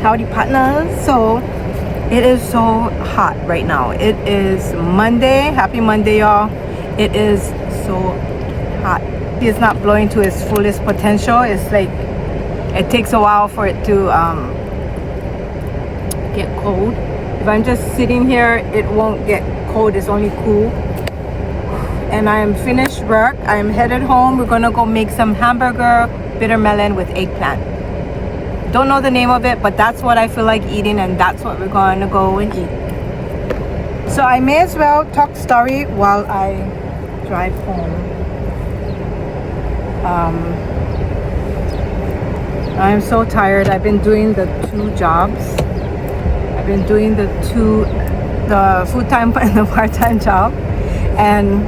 Howdy partners. So it is so hot right now. It is Monday. Happy Monday, y'all. It is so hot. It's not blowing to its fullest potential. It's like it takes a while for it to get cold. If I'm just sitting here, it won't get cold. It's only cool. And I am finished work. I'm headed home. We're gonna go make some hamburger bitter melon with eggplant. Don't know the name of it, but that's what I feel like eating, and that's what we're going to go and eat. So I may as well talk story while I drive home. I'm so tired. I've been doing the two jobs. I've been doing the full-time and the part-time job. And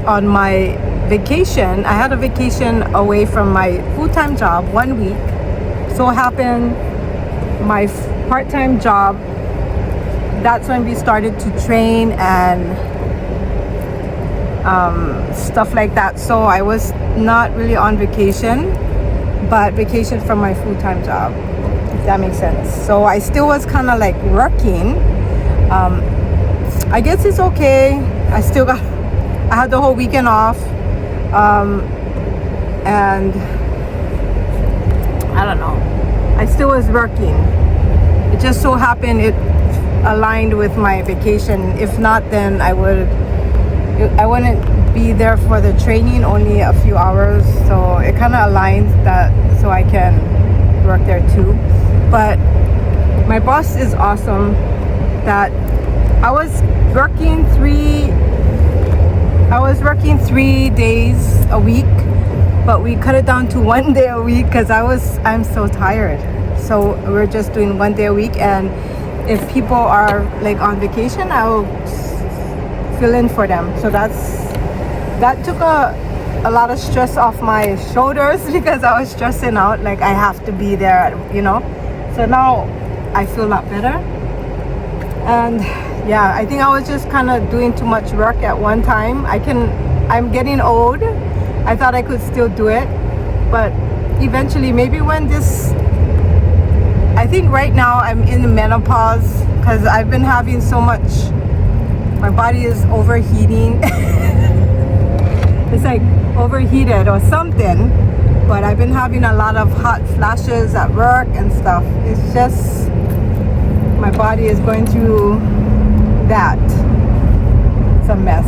on my vacation, I had a vacation away from my full-time job 1 week. So happened my part-time job, that's when we started to train and stuff like that. So I was not really on vacation, but vacation from my full-time job, if that makes sense. So I still was kind of like working. I guess it's okay. I had the whole weekend off, and I don't know, I still was working. It just so happened it aligned with my vacation. If not, then I wouldn't be there for the training, only a few hours. So it kind of aligns that, so I can work there too. But my boss is awesome. That I was working 3 days a week, but we cut it down to 1 day a week because I'm so tired. So we're just doing 1 day a week, and if people are like on vacation, I'll fill in for them. So that took a lot of stress off my shoulders because I was stressing out, like I have to be there, you know. So now I feel a lot better. And yeah, I think I was just kind of doing too much work at one time. I'm getting old. I thought I could still do it, but eventually, maybe when I think right now I'm in the menopause because I've been having so much, my body is overheating. It's like overheated or something, but I've been having a lot of hot flashes at work and stuff. It's just, my body is going through that. It's a mess.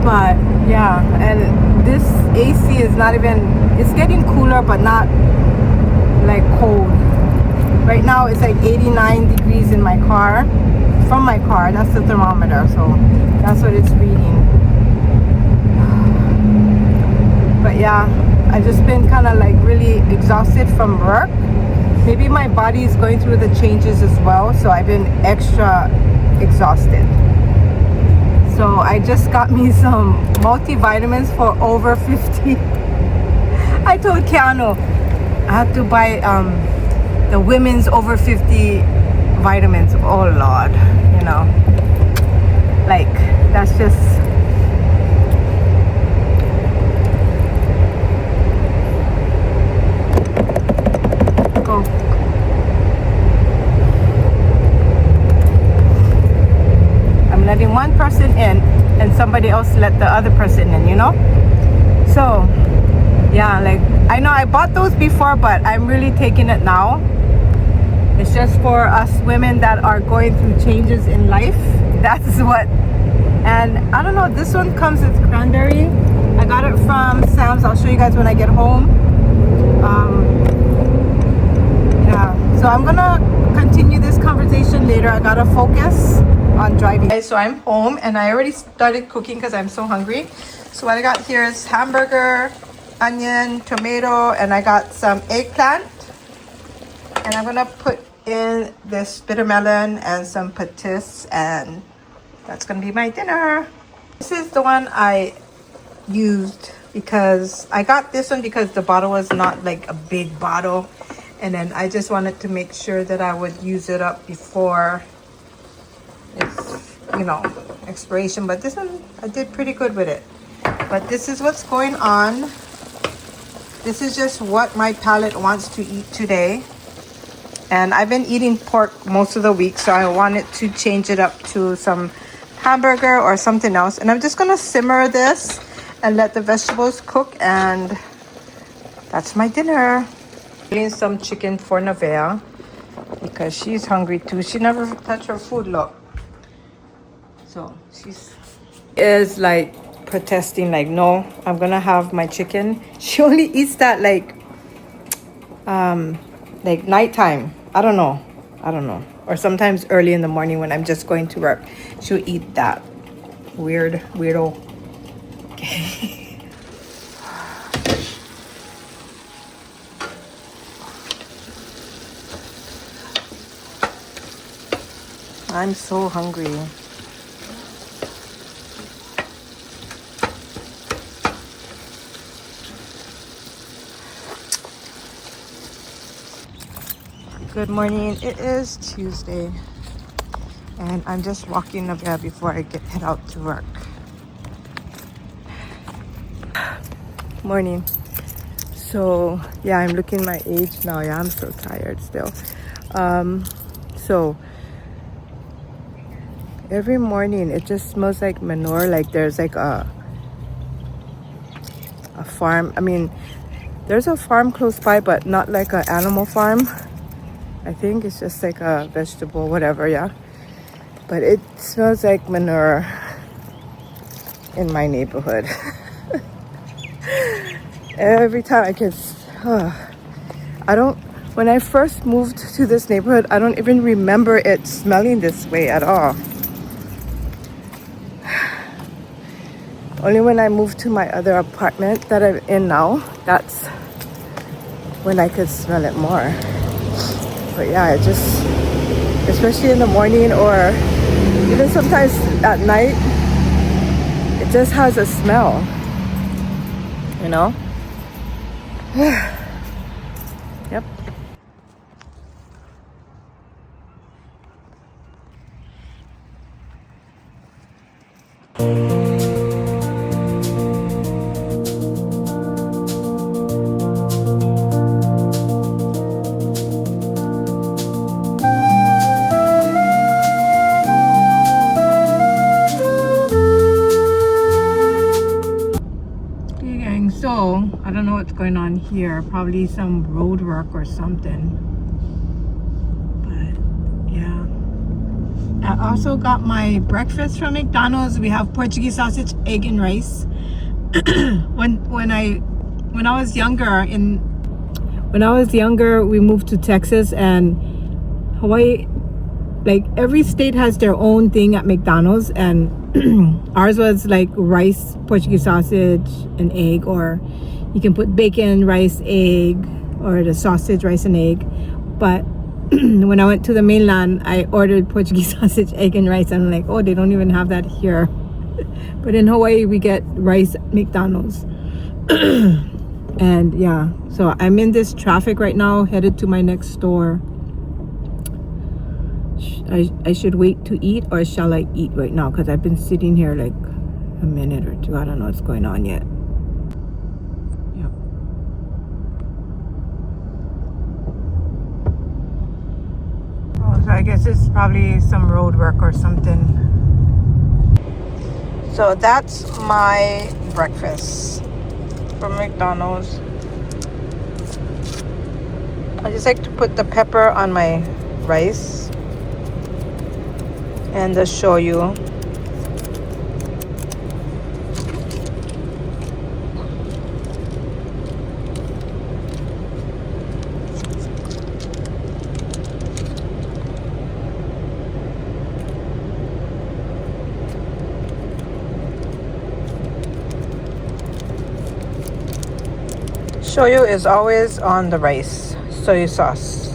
But yeah, and this AC is not even, it's getting cooler but not like cold. Right now it's like 89 degrees in my car, from my car. That's the thermometer, so that's what it's reading. But yeah, I've just been kind of like really exhausted from work. Maybe my body is going through the changes as well, so I've been extra exhausted. So I just got me some multivitamins for over 50. I told Keanu I have to buy the women's over 50 vitamins. Oh Lord, you know, like that's just, go. I'm letting one person in and somebody else let the other person in, you know. So yeah, like I know I bought those before, but I'm really taking it now. It's just for us women that are going through changes in life. That's what. And I don't know, this one comes with cranberry. I got it from Sam's. I'll show you guys when I get home. Yeah, so I'm gonna continue this conversation later. I gotta focus on driving. Okay, so I'm home and I already started cooking because I'm so hungry. So what I got here is hamburger, onion, tomato, and I got some eggplant. And I'm gonna put in this bitter melon and some patis, and that's gonna be my dinner. This is the one I used because I got this one because the bottle was not like a big bottle, and then I just wanted to make sure that I would use it up before its, you know, expiration. But this one I did pretty good with it. But this is what's going on. This is just what my palate wants to eat today. And I've been eating pork most of the week, so I wanted to change it up to some hamburger or something else. And I'm just gonna simmer this and let the vegetables cook, and that's my dinner. Eating some chicken for Nevaeh because she's hungry too. She never touched her food, look. So she's is like protesting, like, no, I'm gonna have my chicken. She only eats that like nighttime. I don't know. Or sometimes early in the morning when I'm just going to work, she'll eat that. Weirdo. Okay. I'm so hungry. Good morning. It is Tuesday, and I'm just walking Nevaeh before I head out to work. Morning. So yeah, I'm looking my age now. Yeah, I'm so tired still. So every morning it just smells like manure. Like there's like a farm. I mean, there's a farm close by, but not like an animal farm. I think it's just like a vegetable, whatever, yeah. But it smells like manure in my neighborhood. Every time when I first moved to this neighborhood, I don't even remember it smelling this way at all. Only when I moved to my other apartment that I'm in now, that's when I could smell it more. But yeah, it just, especially in the morning or even sometimes at night, it just has a smell, you know? Yep. So I don't know what's going on here. Probably some road work or something. But yeah, I also got my breakfast from McDonald's. We have Portuguese sausage, egg, and rice. when I was younger, we moved to Texas, and Hawaii, like every state has their own thing at McDonald's, and ours was like rice, Portuguese sausage, and egg, or you can put bacon, rice, egg, or the sausage, rice, and egg. But when I went to the mainland, I ordered Portuguese sausage, egg, and rice. And I'm like, oh, they don't even have that here. But in Hawaii, we get rice at McDonald's. And yeah, so I'm in this traffic right now, headed to my next store. I should wait to eat, or shall I eat right now? Because I've been sitting here like a minute or two. I don't know what's going on yet. Yep. Oh, so I guess it's probably some road work or something. So that's my breakfast from McDonald's. I just like to put the pepper on my rice and the shoyu. Shoyu is always on the rice. Soy sauce.